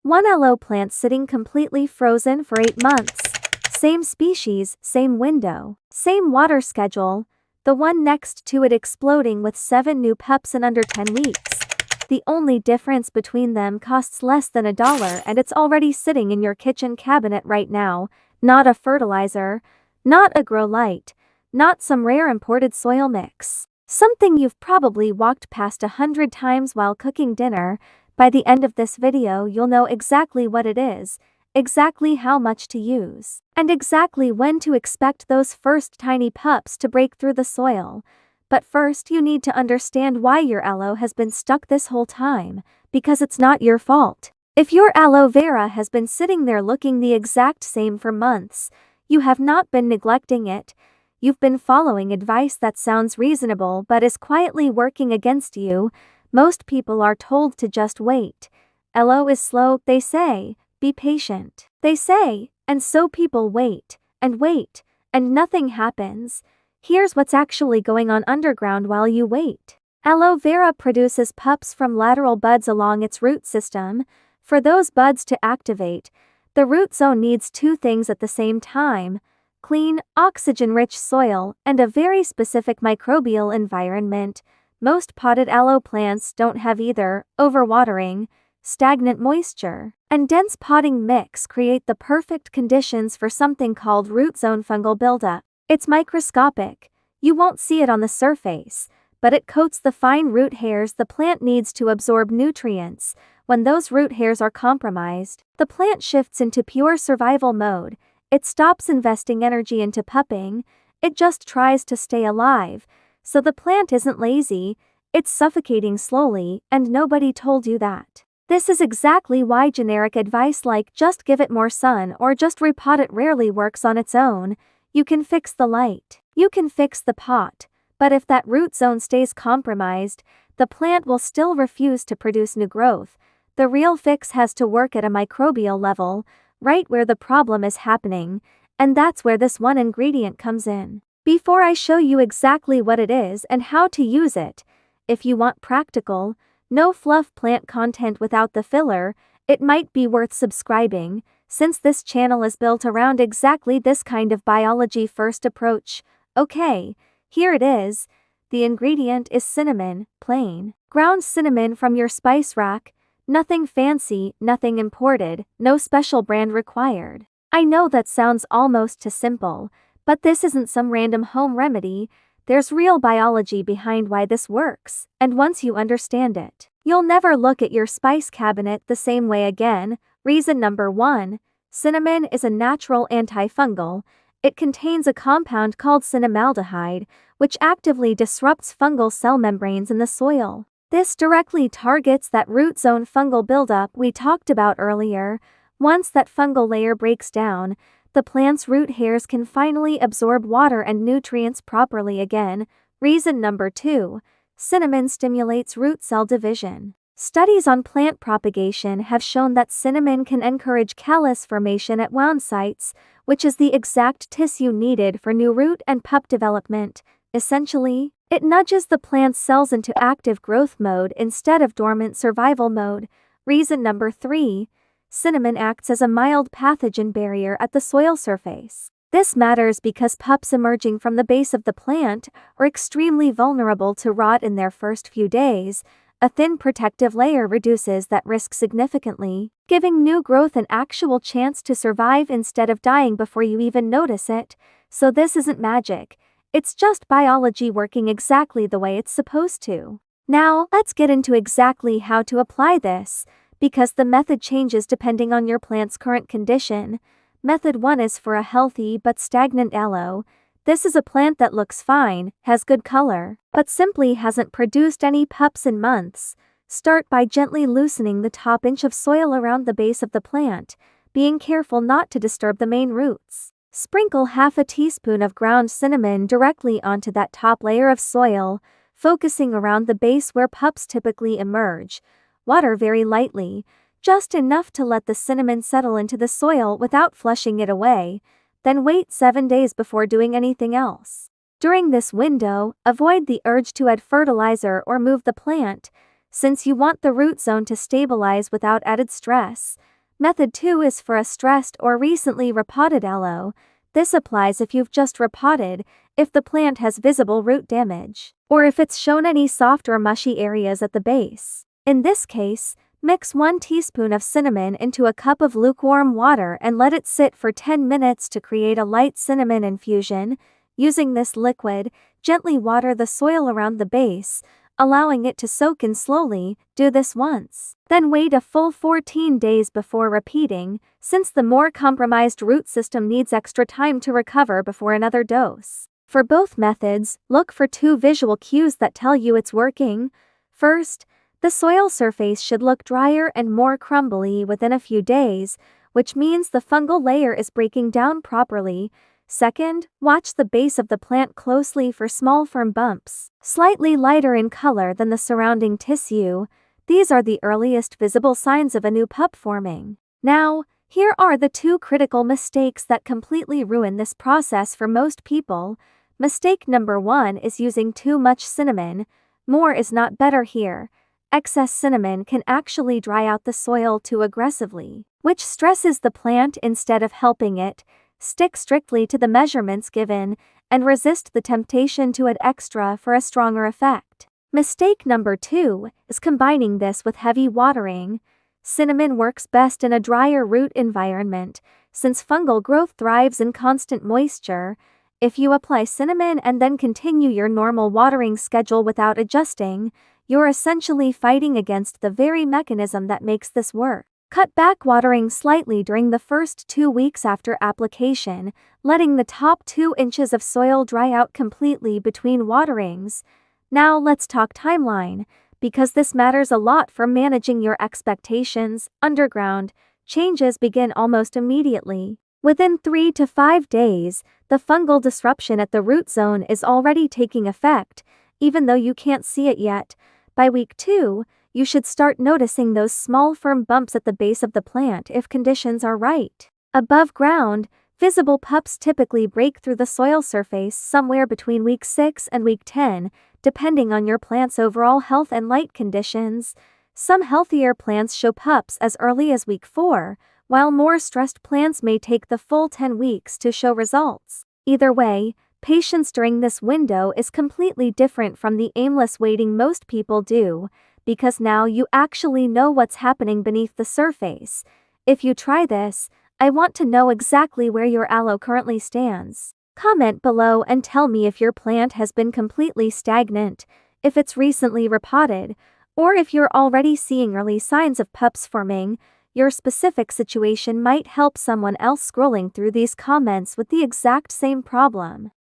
One aloe plant sitting completely frozen for 8 months. Same species, same window, same water schedule. The one next to it exploding with 7 new pups in under 10 weeks. The only difference between them costs less than $1 and it's already sitting in your kitchen cabinet right now. Not a fertilizer, not a grow light, not some rare imported soil mix. Something you've probably walked past 100 times while cooking dinner. By the end of this video you'll know exactly what it is, exactly how much to use, and exactly when to expect those first tiny pups to break through the soil. But first you need to understand why your aloe has been stuck this whole time, because it's not your fault. If your aloe vera has been sitting there looking the exact same for months, you have not been neglecting it. You've been following advice that sounds reasonable but is quietly working against you. Most people are told to just wait. Aloe is slow, they say. Be patient, they say. And so people wait, and nothing happens. Here's what's actually going on underground while you wait. Aloe vera produces pups from lateral buds along its root system. For those buds to activate, the root zone needs 2 things at the same time: clean, oxygen-rich soil, and a very specific microbial environment. Most potted aloe plants don't have either. Overwatering, stagnant moisture, and dense potting mix create the perfect conditions for something called root zone fungal buildup. It's microscopic. You won't see it on the surface, but it coats the fine root hairs the plant needs to absorb nutrients. When those root hairs are compromised, the plant shifts into pure survival mode. It stops investing energy into pupping. It just tries to stay alive. So the plant isn't lazy, it's suffocating slowly, and nobody told you that. This is exactly why generic advice like just give it more sun or just repot it rarely works on its own. You can fix the light, you can fix the pot, but if that root zone stays compromised, the plant will still refuse to produce new growth. The real fix has to work at a microbial level, right where the problem is happening, and that's where this one ingredient comes in. Before I show you exactly what it is and how to use it, if you want practical, no fluff plant content without the filler, it might be worth subscribing, since this channel is built around exactly this kind of biology-first approach. Okay, here it is. The ingredient is cinnamon, plain, ground cinnamon from your spice rack. Nothing fancy, nothing imported, no special brand required. I know that sounds almost too simple, but this isn't some random home remedy. There's real biology behind why this works, and once you understand it, you'll never look at your spice cabinet the same way again. Reason number 1. Cinnamon is a natural antifungal. It contains a compound called cinnamaldehyde, which actively disrupts fungal cell membranes in the soil. This directly targets that root zone fungal buildup we talked about earlier. Once that fungal layer breaks down, the plant's root hairs can finally absorb water and nutrients properly again. Reason number 2. Cinnamon stimulates root cell division. Studies on plant propagation have shown that cinnamon can encourage callus formation at wound sites, which is the exact tissue needed for new root and pup development. Essentially, it nudges the plant's cells into active growth mode instead of dormant survival mode. Reason number 3. Cinnamon acts as a mild pathogen barrier at the soil surface. This matters because pups emerging from the base of the plant are extremely vulnerable to rot in their first few days. A thin protective layer reduces that risk significantly, giving new growth an actual chance to survive instead of dying before you even notice it. So this isn't magic. It's just biology working exactly the way it's supposed to. Now, let's get into exactly how to apply this, because the method changes depending on your plant's current condition. Method 1 is for a healthy but stagnant aloe. This is a plant that looks fine, has good color, but simply hasn't produced any pups in months. Start by gently loosening the top inch of soil around the base of the plant, being careful not to disturb the main roots. Sprinkle half a teaspoon of ground cinnamon directly onto that top layer of soil, focusing around the base where pups typically emerge. Water very lightly, just enough to let the cinnamon settle into the soil without flushing it away. Then wait 7 days before doing anything else. During this window, avoid the urge to add fertilizer or move the plant. since you want the root zone to stabilize without added stress. Method 2 is for a stressed or recently repotted aloe. This applies if you've just repotted, if the plant has visible root damage, or if it's shown any soft or mushy areas at the base. In this case, mix 1 teaspoon of cinnamon into a cup of lukewarm water and let it sit for 10 minutes to create a light cinnamon infusion. Using this liquid, gently water the soil around the base, allowing it to soak in slowly. Do this once. Then wait a full 14 days before repeating, since the more compromised root system needs extra time to recover before another dose. For both methods, look for 2 visual cues that tell you it's working. First, the soil surface should look drier and more crumbly within a few days, which means the fungal layer is breaking down properly. Second, watch the base of the plant closely for small firm bumps, slightly lighter in color than the surrounding tissue. These are the earliest visible signs of a new pup forming. Now, here are the 2 critical mistakes that completely ruin this process for most people. Mistake number 1 is using too much cinnamon. More is not better here. Excess cinnamon can actually dry out the soil too aggressively, which stresses the plant instead of helping it. Stick strictly to the measurements given, and resist the temptation to add extra for a stronger effect. Mistake number 2 is combining this with heavy watering. Cinnamon works best in a drier root environment, since fungal growth thrives in constant moisture. If you apply cinnamon and then continue your normal watering schedule without adjusting, you're essentially fighting against the very mechanism that makes this work. Cut back watering slightly during the first 2 weeks after application, letting the top 2 inches of soil dry out completely between waterings. Now let's talk timeline, because this matters a lot for managing your expectations. Underground changes begin almost immediately. Within 3 to 5 days, the fungal disruption at the root zone is already taking effect, even though you can't see it yet. By week 2, you should start noticing those small firm bumps at the base of the plant if conditions are right. Above ground, visible pups typically break through the soil surface somewhere between week 6 and week 10, depending on your plant's overall health and light conditions. Some healthier plants show pups as early as week 4, while more stressed plants may take the full 10 weeks to show results. Either way, patience during this window is completely different from the aimless waiting most people do, because now you actually know what's happening beneath the surface. If you try this, I want to know exactly where your aloe currently stands. Comment below and tell me if your plant has been completely stagnant, if it's recently repotted, or if you're already seeing early signs of pups forming. Your specific situation might help someone else scrolling through these comments with the exact same problem.